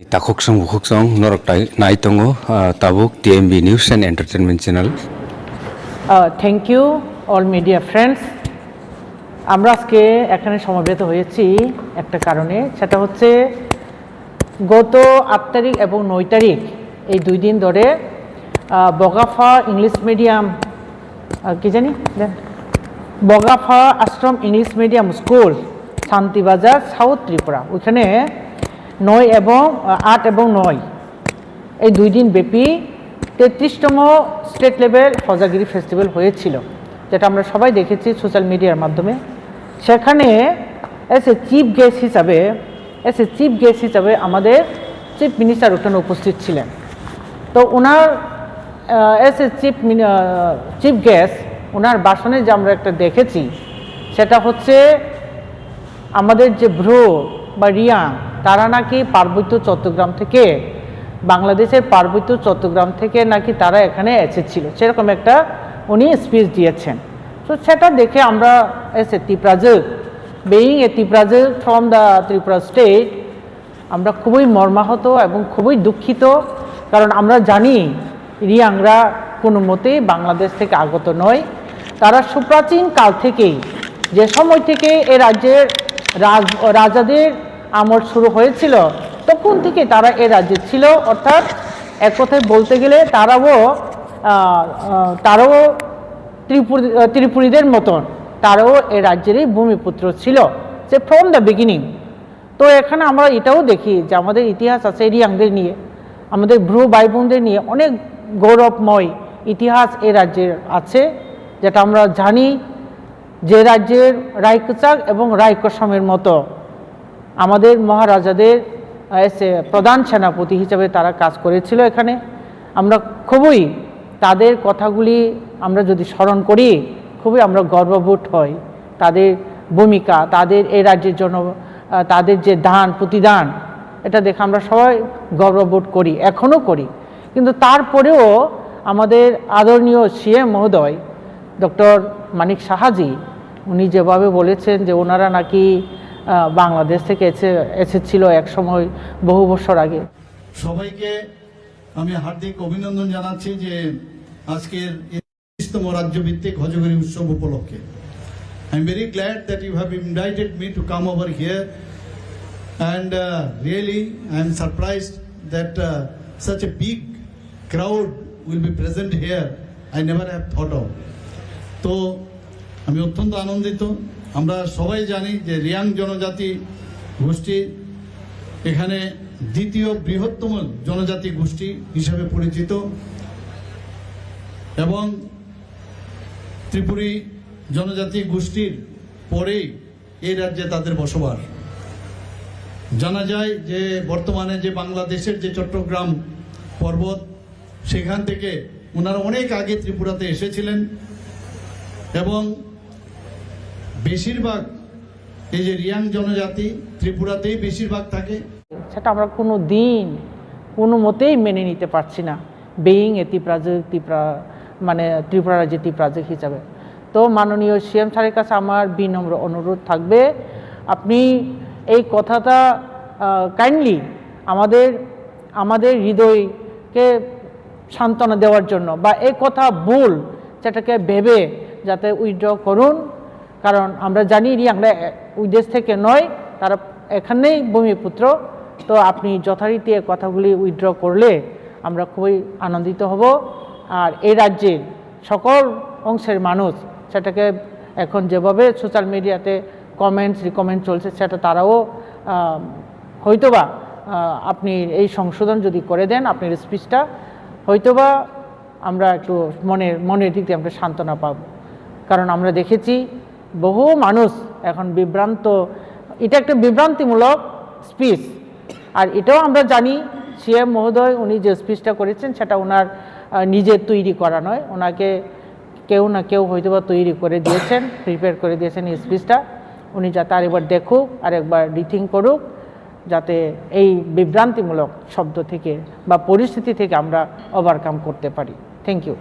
Takoksong bukoksong noroktai naitongo tabuk TMB News and Entertainment Channel. Thank you all media friends. আমরা আজকে এখানে সমবেত হয়েছি একটা কারণে, সেটা হচ্ছে গত 8 তারিখ এবং 9 তারিখ এই 2 দিন ধরে Bagafa English medium Bagafa Ashram English medium school Shantibazar south Tripura, ওইখানে 8 এবং 9 এই 2 দিন ব্যাপী 33তম স্টেট লেভেল হজাগিরি ফেস্টিভ্যাল হয়েছিল, যেটা আমরা সবাই দেখেছি সোশ্যাল মিডিয়ার মাধ্যমে। সেখানে এস এ চিফ গেস্ট হিসাবে আমাদের চিফ মিনিস্টার ওখানে উপস্থিত ছিলেন। তো ওনার এস এ চিফ গেস্ট ওনার ভাষণে যে আমরা একটা দেখেছি, সেটা হচ্ছে আমাদের যে ভ্রু বা রিয়াং, তারা নাকি পার্বত্য চট্টগ্রাম থেকে, বাংলাদেশের পার্বত্য চট্টগ্রাম থেকে নাকি তারা এখানে এসেছিল, সেরকম একটা উনি স্পিচ দিয়েছেন। তো সেটা দেখে আমরা এস এ ত্রিপুরাজক, বেইং এ ত্রিপুরাজক ফ্রম দ্য ত্রিপুরা স্টেট, আমরা খুবই মর্মাহত এবং খুবই দুঃখিত। কারণ আমরা জানি রিয়াংরা কোনো মতেই বাংলাদেশ থেকে আগত নয়। তারা সুপ্রাচীন কাল থেকেই, যে সময় থেকে এ রাজ্যের রাজাদের আমল শুরু হয়েছিল, তখন থেকে তারা এ রাজ্যে ছিল। অর্থাৎ এক কথায় বলতে গেলে তারাও ত্রিপুরীদের মতন, তারাও এ রাজ্যেরই ভূমিপুত্র ছিল, যে ফ্রম দ্য বিগিনিং। তো এখানে আমরা এটাও দেখি যে আমাদের ইতিহাস আছে রিয়াংদের নিয়ে, আমাদের ভ্রু ভাই বোনদের নিয়ে অনেক গৌরবময় ইতিহাস এ রাজ্যের আছে, যেটা আমরা জানি যে রাজ্যের রায়কুচাক এবং রায়কসমের মতো আমাদের মহারাজাদের প্রধান সেনাপতি হিসেবে তারা কাজ করেছিল এখানে। আমরা খুবই তাদের কথাগুলি আমরা যদি স্মরণ করি, খুবই আমরা গর্ববোধ হই। তাদের ভূমিকা, তাদের এই রাজ্যের জন্য তাদের যে দান প্রতিদান, এটা দেখে আমরা সবাই গর্ববোধ করি, এখনও করি। কিন্তু তারপরেও আমাদের আদরণীয় সিএম মহোদয় ডক্টর মানিক সাহাজি, উনি যেভাবে বলেছেন যে ওনারা নাকি বাংলাদেশ থেকে এসেছিল এক সময়, বহু বছর আগে। সবাইকে আমি হার্দিক অভিনন্দন জানাচ্ছি যে আজকের 30তম রাজ্যভিত্তিক হজগরি উৎসব উপলক্ষে। I am very glad that you have invited me to come over here, and really I am surprised that such a big crowd will be present here. I never have thought of. তো আমি অত্যন্ত আনন্দিত। আমরা সবাই জানি যে রিয়াং জনজাতি গোষ্ঠী এখানে দ্বিতীয় বৃহত্তম জনজাতি গোষ্ঠী হিসেবে পরিচিত, এবং ত্রিপুরী জনজাতি গোষ্ঠীর পরেই এই রাজ্যে তাদের বসবাস। জানা যায় যে বর্তমানে যে বাংলাদেশের যে চট্টগ্রাম পর্বত, সেখান থেকে ওনারা অনেক আগে ত্রিপুরাতে এসেছিলেন, এবং বেশিরভাগ এই যে রিয়াং জনজাতি ত্রিপুরাতেই বেশিরভাগ থাকে। সেটা আমরা কোনো মতেই মেনে নিতে পারছি না, বেইং এ ত্রিপুরা রাজ্যের ত্রিপ্রাজক হিসাবে। তো মাননীয় সিএম স্যারের কাছে আমার বিনম্র অনুরোধ থাকবে, আপনি এই কথাটা কাইন্ডলি আমাদের হৃদয়কে সান্ত্বনা দেওয়ার জন্য, বা এই কথা ভুল সেটাকে ভেবে যাতে উইথড্র করুন। কারণ আমরা জানি রিয়াংরা ওই দেশ থেকে নয়, তারা এখানেই ভূমিপুত্র। তো আপনি যথারীতি এই কথাগুলি উইথড্র করলে আমরা খুবই আনন্দিত হব। আর এই রাজ্যের সকল অংশের মানুষ সেটাকে এখন যেভাবে সোশ্যাল মিডিয়াতে রিকমেন্ট চলছে, সেটা তারাও হয়তোবা আপনি এই সংশোধন যদি করে দেন আপনার স্পিচটা, হয়তোবা আমরা একটু মনের দিক দিয়ে আমরা সান্ত্বনা পাব। কারণ আমরা দেখেছি বহু মানুষ এখন বিভ্রান্ত, এটা একটা বিভ্রান্তিমূলক স্পিচ। আর এটাও আমরা জানি সিএম মহোদয় উনি যে স্পিচটা করেছেন সেটা ওনার নিজের তৈরি করা নয়, ওনাকে কেউ না কেউ হয়তোবা তৈরি করে দিয়েছেন, প্রিপেয়ার করে দিয়েছেন এই স্পিচটা। উনি যাতে আরেকবার দেখুক, আরেকবার রিথিঙ্ক করুক, যাতে এই বিভ্রান্তিমূলক শব্দ থেকে বা পরিস্থিতি থেকে আমরা ওভারকাম করতে পারি। Thank you.